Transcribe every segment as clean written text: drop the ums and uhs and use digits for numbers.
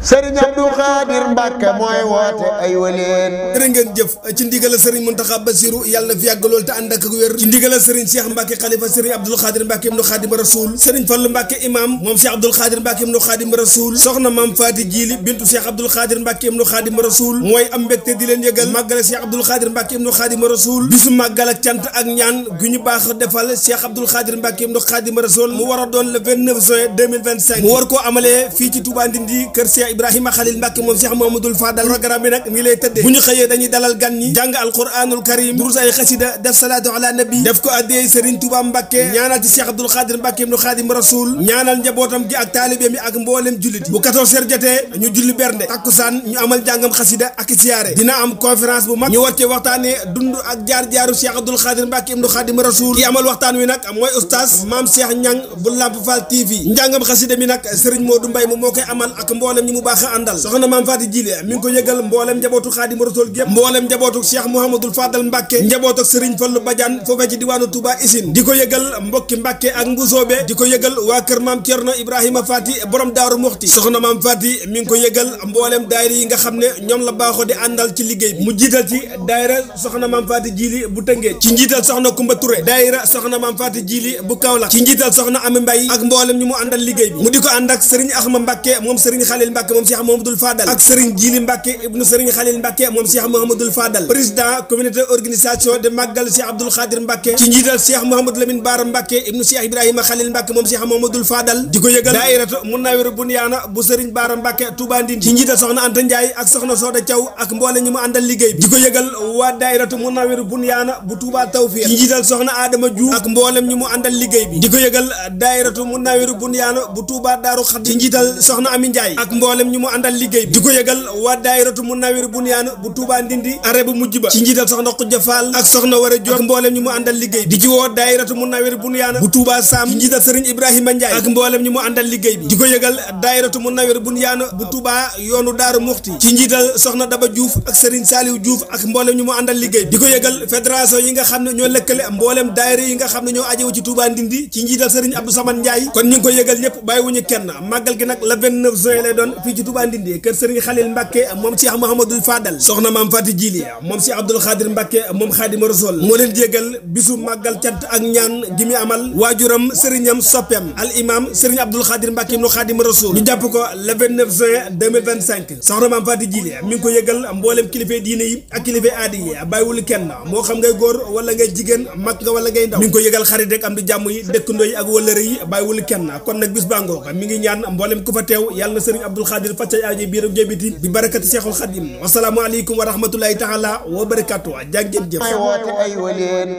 sëriñ Abdou Khadir Mbacke mooy woote ay waleen. jërë ngeen jëf ci ndigalal sëriñ Mountakha Bassirou yàlla na fi yàgg lool te ànd ak wér ci ndigalal sëriñ Cheikh Mbacke xalifa sëriñ Abdou Khadir Mbacke ibnu Khadim Rasoul sëriñ Fallu Mbacke imam moom Cheikh Abdou Khadir Mbacke ibnu Khadim Rasoul soxna maam Faati Jiili bintu Cheikh Abdou Khadir Mbacke ibnu Khadim Rasoul mooy am mbégte di leen yëgal màggale Cheikh Abdou Khadir Mbacke ibnu Khadim Rasoul bisu màggal ak cant ak ñaan gu ñu baax defal Cheikh Abdou Khadir Mbacke ibnu Khadim Rasoul mu war a doon le 29 juin 2025 mu war koo amalee fii ci Touba Ndindi kër Cheikh Ibrahima Khalil Mbacke moom Cheikh Mouhamadoul Fadal programme bi nag ni lay tëddee bu ñu xëyee dañuy dalal gan ñi jàng alquranul karim durus ay xasida def salaatu ala nabi def ko addee Serigne Touba Mbacke ñaanal ci Cheikh Abdou Khadir Mbacke ibnu Khadim Rasoul ñaanal njabootam gi ak taalibe mi ak mboolem jullit bu 14h jotee ñu julli bernde takkusaan ñu amal jàngam xasida ak siyaare dina am conférence bu mag ñu war cee waxtaanee dund ak jaar-jaaru Cheikh Abdou Khadir Mbacke ibnu Khadim Rasoul ki amal waxtaan wi nag mooy oustaz Mame Cheikh Niang bu Lamp Fall TV njàngam xasida mi nag Serigne Modou Mbaye moom moo koy amal ak mboolem ñi mu baax a àndal soxna Mame Faty Djily mi ngi ko yëgal mboolem njabootu Khadim Rasoul gépp mboolem njabootu Cheikh Mouhamadoul Fadal Mbacke njabootu Serigne Fallou Badiane foofee ci diwaanu Touba Isine di ko yëgal mbokki Mbacke ak Mbusoobe di ko yëgal waa kër Mame Thierno Ibrahima Faty borom Daaru Muxti soxna Mame Faty mi ngi ko yëgal mboolem daayira yi nga xam ne ñoom la baaxoo di àndal ci liggéey bi mu jiital ci daayira soxna Mame Faty Djily bu Tëngéej ci njiital soxna Kumba Touré daayira soxna Mame Faty Djily bu Kaolack ci njiital soxna Ami Mbaye ak mboolem ñu mu àndal liggéey bi mu di ko ànd ak Serigne Axma Mbacke moom Serigne Khalil Mbacke moom Cheikh Mouhamadoul Fadal ak Serigne Djily Mbacke ibnu Serigne Khalil Mbacke moom Cheikh Mouhamadoul Fadal président communauté organisation de Magal Cheikh Abdou Khadir Mbacke ci njiital Cheikh Mouhamadou Lamine Bara Mbacke ibnu Cheikh Ibrahima Khalil Mbacke moom Cheikh Mouhamadoul Fadal di ko yëgal daayiratu Munawwirul Bunyaana bu Serigne Bara Mbacke Touba Ndindi ci njiital soxna Anta Ndiaye ak soxna Soda Thiaw ak mboole ñi mu àndal liggéey bi di ko yëgal waa daayiratu Munawwirul Bunyaana bu Touba Tawfiq ci njiital soxna Adama Diouf ak mboolem ñi mu àndal liggéey bi di ko yëgal daayiratu Munawwirul Bunyaana bu Touba Daaru Xadim ci njiital soxna Ami Ndiaye ak mboolem ñi mu àndal liggéey bi di ko yëgal waa daayiratu Munawwirul Bunyaana bu Touba Ndindi are bu mujj ba ci njiital soxna Khoudia Fall ak soxna Wara Diop ak mboolem ñi mu àndal liggéey bi di ci woo daayiratu Munawwirul Bunyaana bu Touba Sam ci njiital Serigne Ibrahima Ndiaye ak mboolem ñi mu àndal liggéey bi di ko yëgal daayiratu Munawwirul Bunyaana bu Touba yoonu Daaru Muxti ci njiital soxna Daba Diouf ak Serigne Saliou Diouf ak mboolem ñi mu àndal liggéey bi di ko yëgal fédération yi nga xam ne ñoo lëkkale mboolem daayira yi nga xam ne ñoo ajewu ci Touba Ndindi ci njiital Serigne Abdou Samane Ndiaye kon ñu ngi ko yëgal ñëpp bàyyiwuñu kenn màggal gi nag le 29 juin lay doon fii ci Touba Ndindi kër Serigne Khalil Mbacke moom Cheikh Mouhamadoul Fadal soxna Mame Faty Djily moom Cheikh Abdou Khadir Mbacke moom Khadim Rasoul moo leen jégal bisu màggal cant ak ñaan gi mi amal waajuram sëriñam soppeem al imam Serigne Abdou Khadir Mbacke ibnu Khadim Rasoul ñu jàpp ko le 29 juin 2025 soxna Mame Faty Djily mi ngi ko yëgal mboolem kilifa diine yi ak kilifa aada yi bàyyiwul kenn moo xam ngay góor wala ngay jigéen mag nga wala ngay ndaw mi ngi ko yëgal xarit rek am di jàmm yi dëkkandoo yi ak wëllëre yi bàyyiwul kenn kon nag bis bàngoo mi ngi ñaan mboolem ku fa teew yàlla na Serigne Abdou Khadir faccay aajo biir ak jébiti bi barakati Cheikhul Khadim wasalaamu aleykum wa rahmatullahi taala wa barakatu jàngeen jëf ay woote ay waleen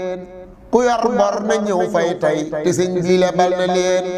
ku yor bor na ñëw fay tey te sëñ bi lebal na leen